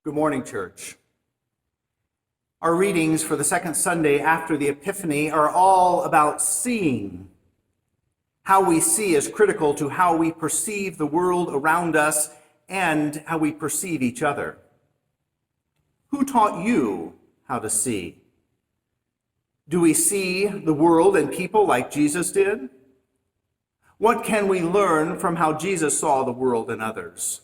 Good morning, church. Our readings for the second Sunday after the Epiphany are all about seeing. How we see is critical to how we perceive the world around us and how we perceive each other. Who taught you how to see? Do we see the world and people like Jesus did? What can we learn from how Jesus saw the world and others?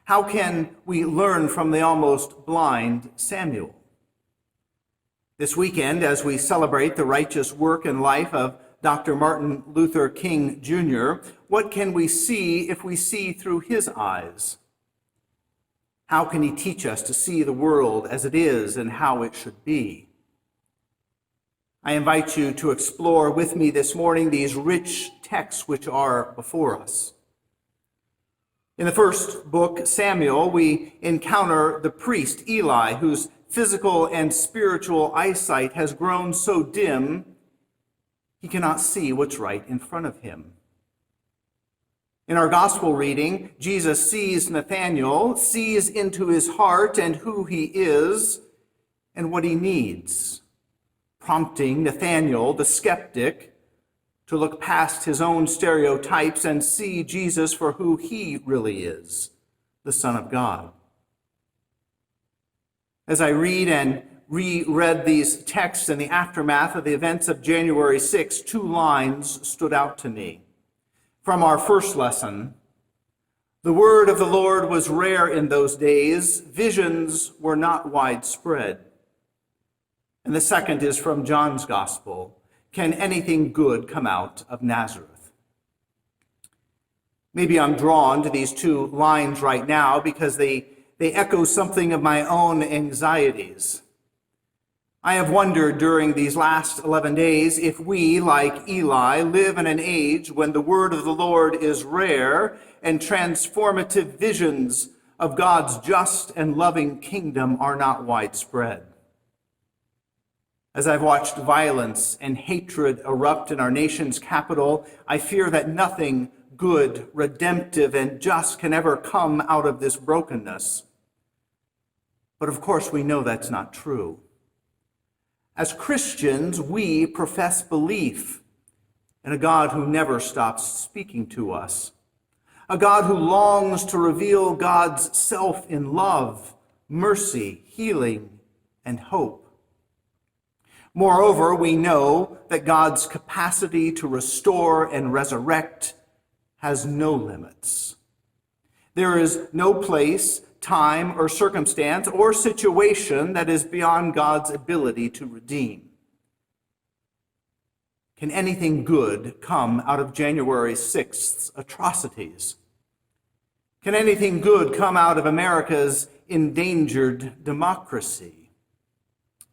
How can we learn from the almost blind Samuel? This weekend, as we celebrate the righteous work and life of Dr. Martin Luther King Jr., what can we see if we see through his eyes? How can he teach us to see the world as it is and how it should be? I invite you to explore with me this morning these rich texts which are before us. In the first book, Samuel, we encounter the priest Eli, whose physical and spiritual eyesight has grown so dim he cannot see what's right in front of him. In our gospel reading, Jesus sees Nathanael, sees into his heart and who he is and what he needs, prompting Nathanael, the skeptic, to look past his own stereotypes and see Jesus for who he really is, the Son of God. As I read and reread these texts in the aftermath of the events of January 6, two lines stood out to me. From our first lesson, the word of the Lord was rare in those days. Visions were not widespread. And the second is from John's Gospel. Can anything good come out of Nazareth? Maybe I'm drawn to these two lines right now because they echo something of my own anxieties. I have wondered during these last 11 days if we, like Eli, live in an age when the word of the Lord is rare and transformative visions of God's just and loving kingdom are not widespread. As I've watched violence and hatred erupt in our nation's capital, I fear that nothing good, redemptive, and just can ever come out of this brokenness. But of course, we know that's not true. As Christians, we profess belief in a God who never stops speaking to us, a God who longs to reveal God's self in love, mercy, healing, and hope. Moreover, we know that God's capacity to restore and resurrect has no limits. There is no place, time, or circumstance or situation that is beyond God's ability to redeem. Can anything good come out of January 6th's atrocities? Can anything good come out of America's endangered democracy?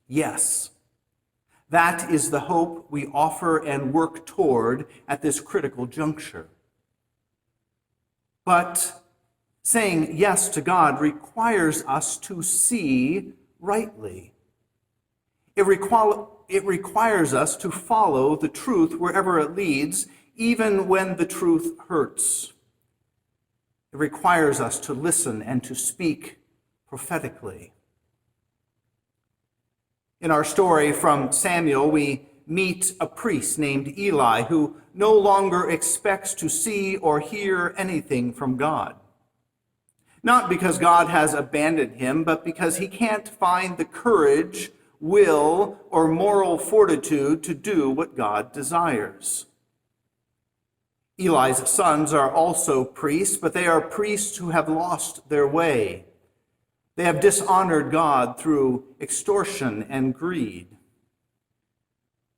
Yes. That is the hope we offer and work toward at this critical juncture. But saying yes to God requires us to see rightly. It requires us to follow the truth wherever it leads, even when the truth hurts. It requires us to listen and to speak prophetically. In our story from Samuel, we meet a priest named Eli who no longer expects to see or hear anything from God. Not because God has abandoned him, but because he can't find the courage, will, or moral fortitude to do what God desires. Eli's sons are also priests, but they are priests who have lost their way. They have dishonored God through extortion and greed.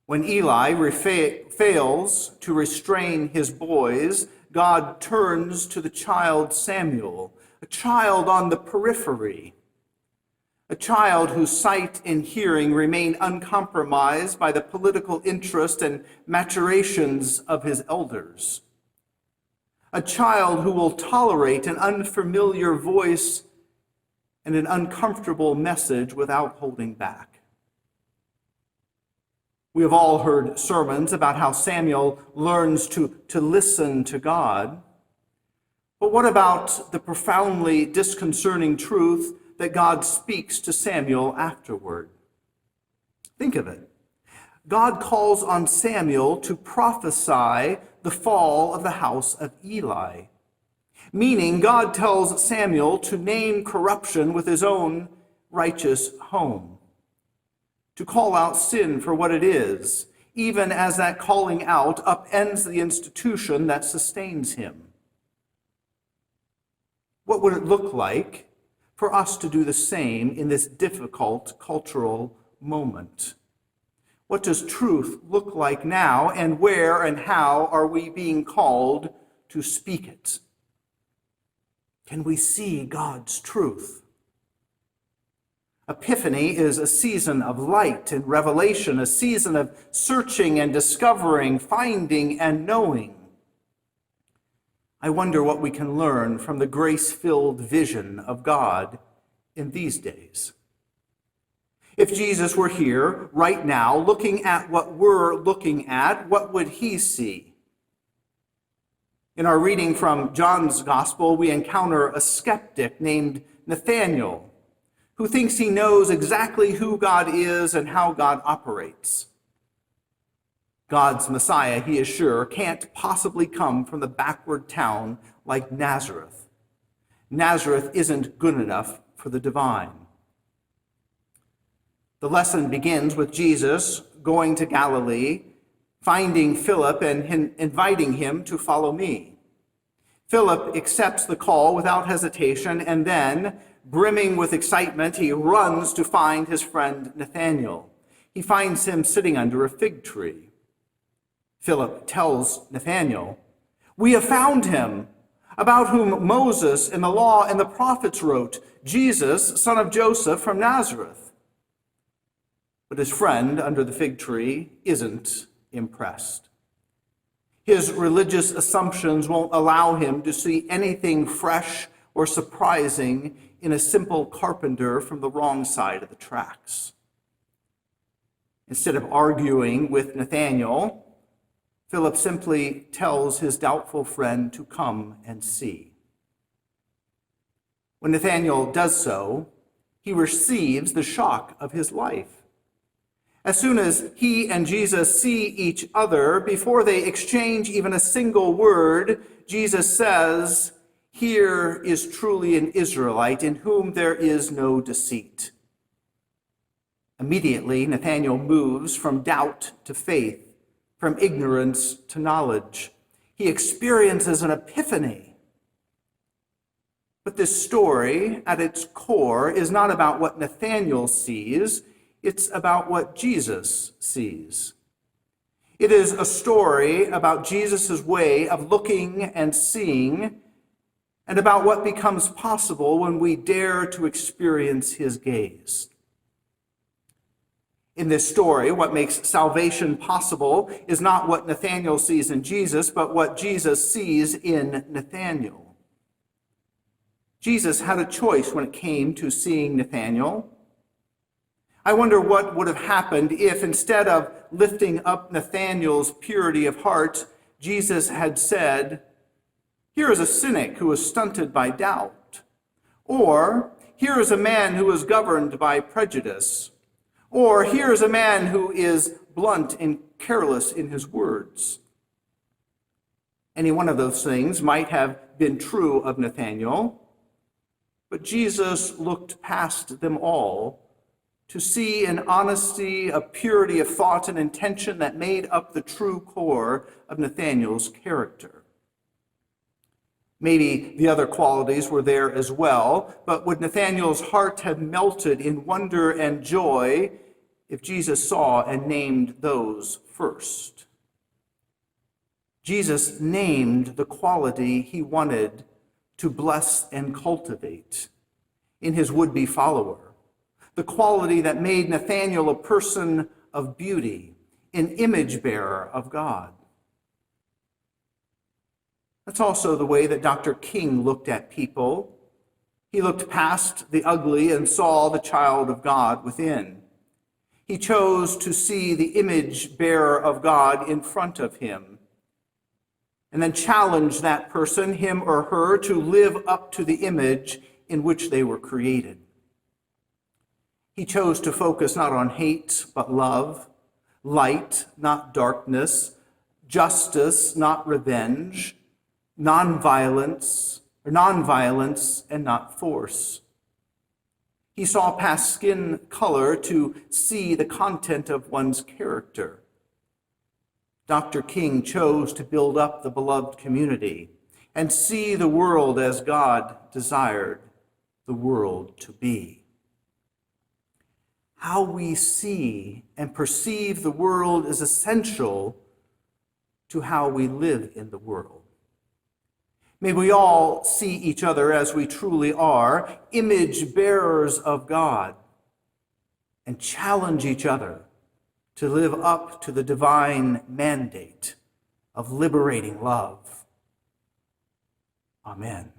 When Eli fails to restrain his boys, God turns to the child Samuel, a child on the periphery, a child whose sight and hearing remain uncompromised by the political interest and maturations of his elders, a child who will tolerate an unfamiliar voice and an uncomfortable message without holding back. We have all heard sermons about how Samuel learns to listen to God. But what about the profoundly disconcerting truth that God speaks to Samuel afterward? Think of it. God calls on Samuel to prophesy the fall of the house of Eli, meaning God tells Samuel to name corruption with his own righteous home, to call out sin for what it is, even as that calling out upends the institution that sustains him. What would it look like for us to do the same in this difficult cultural moment? What does truth look like now, and where and how are we being called to speak it? Can we see God's truth? Epiphany is a season of light and revelation, a season of searching and discovering, finding and knowing. I wonder what we can learn from the grace-filled vision of God in these days. If Jesus were here right now, looking at what we're looking at, what would he see? In our reading from John's Gospel, we encounter a skeptic named Nathanael, who thinks he knows exactly who God is and how God operates. God's Messiah, he is sure, can't possibly come from the backward town like Nazareth. Nazareth isn't good enough for the divine. The lesson begins with Jesus going to Galilee, finding Philip and inviting him to follow me. Philip accepts the call without hesitation, and then, brimming with excitement, he runs to find his friend Nathanael. He finds him sitting under a fig tree. Philip tells Nathanael, "We have found him, about whom Moses and the law and the prophets wrote, Jesus, son of Joseph from Nazareth." But his friend under the fig tree isn't impressed. His religious assumptions won't allow him to see anything fresh or surprising in a simple carpenter from the wrong side of the tracks. Instead of arguing with Nathanael, Philip simply tells his doubtful friend to come and see. When Nathanael does so, he receives the shock of his life. As soon as he and Jesus see each other, before they exchange even a single word, Jesus says, "Here is truly an Israelite in whom there is no deceit." Immediately, Nathanael moves from doubt to faith, from ignorance to knowledge. He experiences an epiphany. But this story, at its core, is not about what Nathanael sees. It's about what Jesus sees. It is a story about Jesus' way of looking and seeing, and about what becomes possible when we dare to experience his gaze. In this story, what makes salvation possible is not what Nathanael sees in Jesus, but what Jesus sees in Nathanael. Jesus had a choice when it came to seeing Nathanael. I wonder what would have happened if, instead of lifting up Nathanael's purity of heart, Jesus had said, "Here is a cynic who is stunted by doubt," or "Here is a man who is governed by prejudice," or "Here is a man who is blunt and careless in his words." Any one of those things might have been true of Nathanael, but Jesus looked past them all to see an honesty, a purity of thought and intention that made up the true core of Nathanael's character. Maybe the other qualities were there as well, but would Nathanael's heart have melted in wonder and joy if Jesus saw and named those first? Jesus named the quality he wanted to bless and cultivate in his would-be follower. The quality that made Nathanael a person of beauty, an image bearer of God. That's also the way that Dr. King looked at people. He looked past the ugly and saw the child of God within. He chose to see the image bearer of God in front of him. and then challenge that person, him or her, to live up to the image in which they were created. He chose to focus not on hate, but love, light, not darkness, justice, not revenge, nonviolence and not force. He saw past skin color to see the content of one's character. Dr. King chose to build up the beloved community and see the world as God desired the world to be. How we see and perceive the world is essential to how we live in the world. May we all see each other as we truly are, image bearers of God, and challenge each other to live up to the divine mandate of liberating love. Amen.